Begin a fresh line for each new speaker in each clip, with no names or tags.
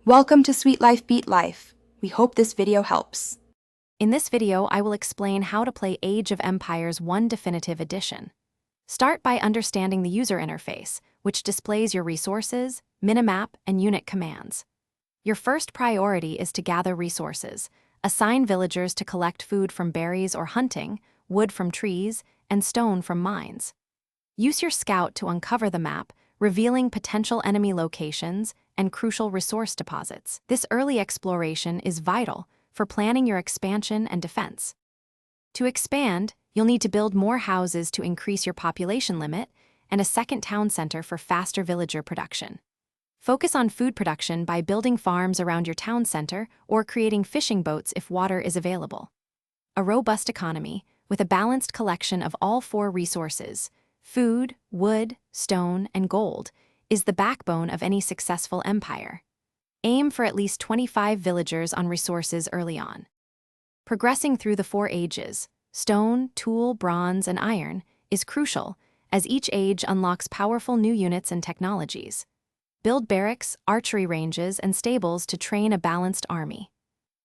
Welcome to Sweet Life Beat Life. We hope this video helps.
In this video, I will explain how to play Age of Empires 1 Definitive Edition. Start by understanding the user interface, which displays your resources, minimap, and unit commands. Your first priority is to gather resources. Assign villagers to collect food from berries or hunting, wood from trees, and stone from mines. Use your scout to uncover the map, revealing potential enemy locations and crucial resource deposits. This early exploration is vital for planning your expansion and defense. To expand, you'll need to build more houses to increase your population limit and a second town center for faster villager production. Focus on food production by building farms around your town center or creating fishing boats if water is available. A robust economy, with a balanced collection of all four resources, food, wood, stone, and gold, is the backbone of any successful empire. Aim for at least 25 villagers on resources early on. Progressing through the 4 ages, stone, tool, bronze, and iron, is crucial, as each age unlocks powerful new units and technologies. Build barracks, archery ranges, and stables to train a balanced army.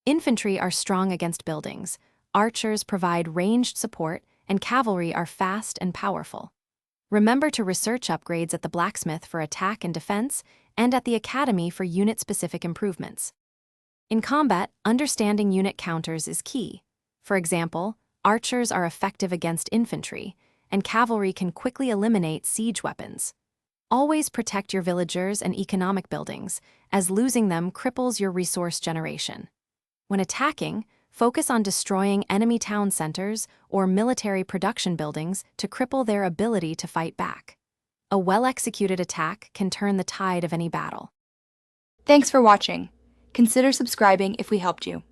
Infantry are strong against buildings, archers provide ranged support, and cavalry are fast and powerful. Remember to research upgrades at the blacksmith for attack and defense, and at the academy for unit-specific improvements. In combat, understanding unit counters is key. For example, archers are effective against infantry, and cavalry can quickly eliminate siege weapons. Always protect your villagers and economic buildings, as losing them cripples your resource generation. When attacking, focus on destroying enemy town centers or military production buildings to cripple their ability to fight back. A well-executed attack can turn the tide of any battle.
Thanks for watching. Consider subscribing if we helped you.